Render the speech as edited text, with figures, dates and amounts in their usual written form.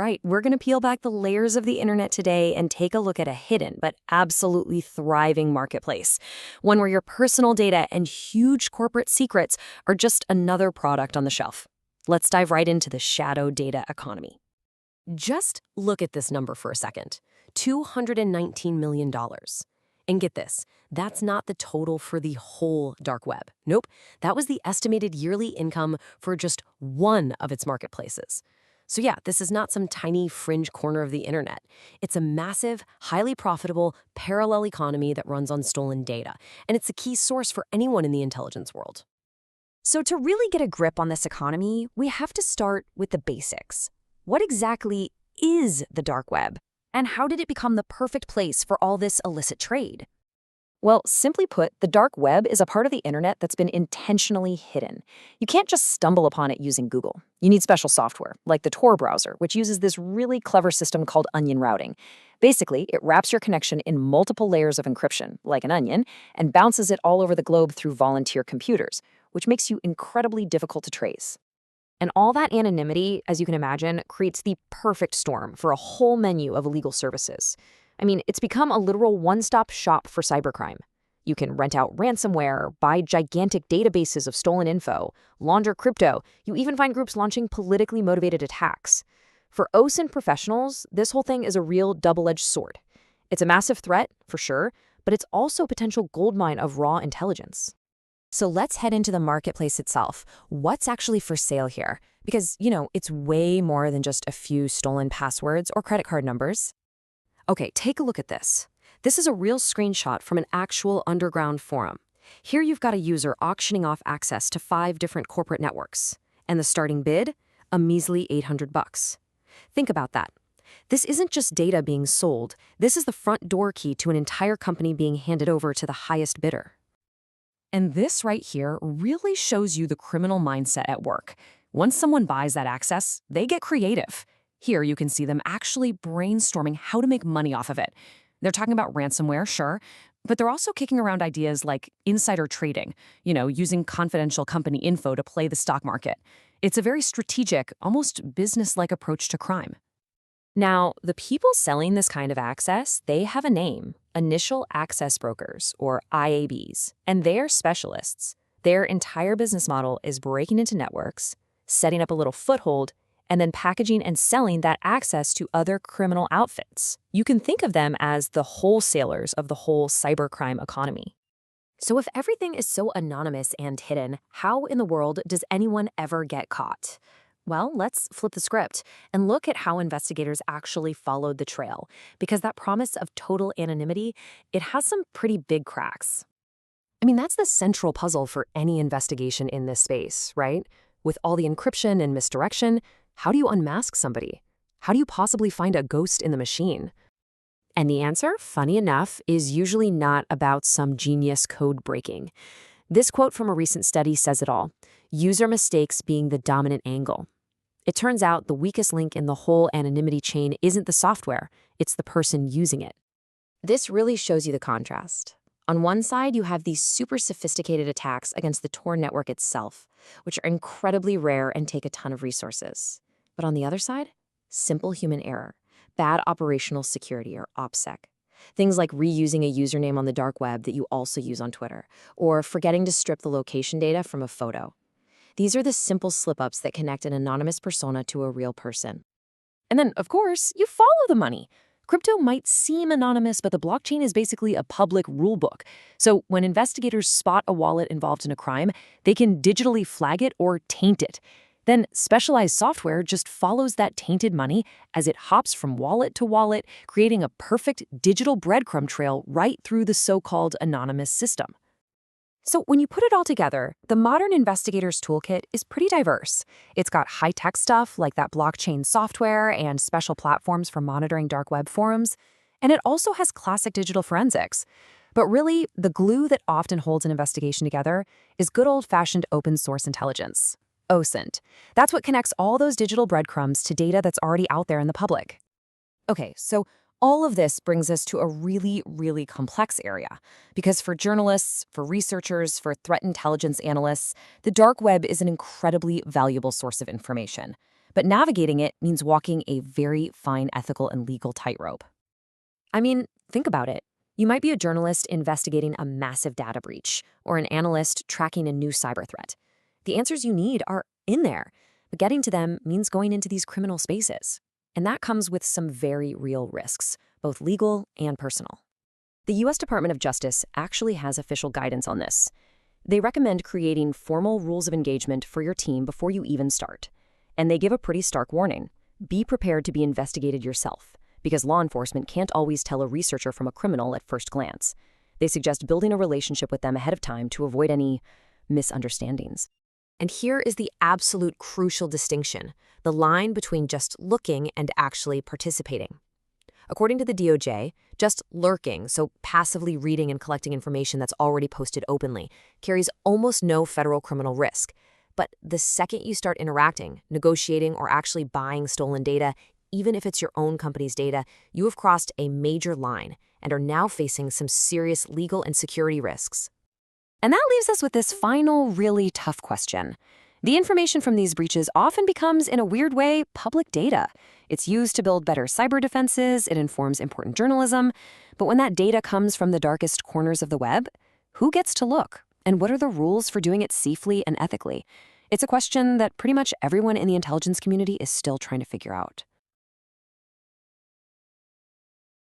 right. We're going to peel back the layers of the internet today and take a look at a hidden but absolutely thriving marketplace. One where your personal data and huge corporate secrets are just another product on the shelf. Let's dive right into the shadow data economy. Just look at this number for a second. $219 million. And get this, that's not the total for the whole dark web. Nope, that was the estimated yearly income for just one of its marketplaces. So yeah, this is not some tiny fringe corner of the internet. It's a massive, highly profitable, parallel economy that runs on stolen data, and it's a key source for anyone in the intelligence world. So to really get a grip on this economy, we have to start with the basics. What exactly is the dark web? And how did it become the perfect place for all this illicit trade? Well, simply put, the dark web is a part of the internet that's been intentionally hidden. You can't just stumble upon it using Google. You need special software, like the Tor browser, which uses this really clever system called onion routing. Basically, it wraps your connection in multiple layers of encryption, like an onion, and bounces it all over the globe through volunteer computers, which makes you incredibly difficult to trace. And all that anonymity, as you can imagine, creates the perfect storm for a whole menu of illegal services. I mean, it's become a literal one-stop shop for cybercrime. You can rent out ransomware, buy gigantic databases of stolen info, launder crypto. You even find groups launching politically motivated attacks. For OSINT professionals, this whole thing is a real double-edged sword. It's a massive threat, for sure, but it's also a potential goldmine of raw intelligence. So let's head into the marketplace itself. What's actually for sale here? Because, it's way more than just a few stolen passwords or credit card numbers. Okay, take a look at this. This is a real screenshot from an actual underground forum. Here you've got a user auctioning off access to 5 different corporate networks. And the starting bid? A measly $800. Think about that. This isn't just data being sold. This is the front door key to an entire company being handed over to the highest bidder. And this right here really shows you the criminal mindset at work. Once someone buys that access, they get creative. Here you can see them actually brainstorming how to make money off of it. They're talking about ransomware, sure, but they're also kicking around ideas like insider trading, using confidential company info to play the stock market. It's a very strategic, almost business-like approach to crime. Now, the people selling this kind of access, they have a name, Initial Access Brokers, or IABs, and they're specialists. Their entire business model is breaking into networks, setting up a little foothold, and then packaging and selling that access to other criminal outfits. You can think of them as the wholesalers of the whole cybercrime economy. So if everything is so anonymous and hidden, how in the world does anyone ever get caught? Well, let's flip the script and look at how investigators actually followed the trail, because that promise of total anonymity, it has some pretty big cracks. I mean, that's the central puzzle for any investigation in this space, right? With all the encryption and misdirection, how do you unmask somebody? How do you possibly find a ghost in the machine? And the answer, funny enough, is usually not about some genius code breaking. This quote from a recent study says it all: user mistakes being the dominant angle. It turns out the weakest link in the whole anonymity chain isn't the software, it's the person using it. This really shows you the contrast. On one side, you have these super sophisticated attacks against the Tor network itself, which are incredibly rare and take a ton of resources. But on the other side, simple human error, bad operational security, or OPSEC. Things like reusing a username on the dark web that you also use on Twitter, or forgetting to strip the location data from a photo. These are the simple slip-ups that connect an anonymous persona to a real person. And then, of course, you follow the money. Crypto might seem anonymous, but the blockchain is basically a public rulebook. So when investigators spot a wallet involved in a crime, they can digitally flag it or taint it. Then specialized software just follows that tainted money as it hops from wallet to wallet, creating a perfect digital breadcrumb trail right through the so-called anonymous system. So when you put it all together, the modern investigator's toolkit is pretty diverse. It's got high-tech stuff like that blockchain software and special platforms for monitoring dark web forums, and it also has classic digital forensics. But really, the glue that often holds an investigation together is good old-fashioned open-source intelligence, OSINT. That's what connects all those digital breadcrumbs to data that's already out there in the public. Okay, so all of this brings us to a really, really complex area, because for journalists, for researchers, for threat intelligence analysts, the dark web is an incredibly valuable source of information. But navigating it means walking a very fine ethical and legal tightrope. I mean, think about it. You might be a journalist investigating a massive data breach or an analyst tracking a new cyber threat. The answers you need are in there, but getting to them means going into these criminal spaces. And that comes with some very real risks, both legal and personal. The U.S. Department of Justice actually has official guidance on this. They recommend creating formal rules of engagement for your team before you even start. And they give a pretty stark warning. Be prepared to be investigated yourself, because law enforcement can't always tell a researcher from a criminal at first glance. They suggest building a relationship with them ahead of time to avoid any misunderstandings. And here is the absolute crucial distinction, the line between just looking and actually participating. According to the DOJ, just lurking, so passively reading and collecting information that's already posted openly, carries almost no federal criminal risk. But the second you start interacting, negotiating, or actually buying stolen data, even if it's your own company's data, you have crossed a major line and are now facing some serious legal and security risks. And that leaves us with this final, really tough question. The information from these breaches often becomes, in a weird way, public data. It's used to build better cyber defenses, it informs important journalism. But when that data comes from the darkest corners of the web, who gets to look? And what are the rules for doing it safely and ethically? It's a question that pretty much everyone in the intelligence community is still trying to figure out.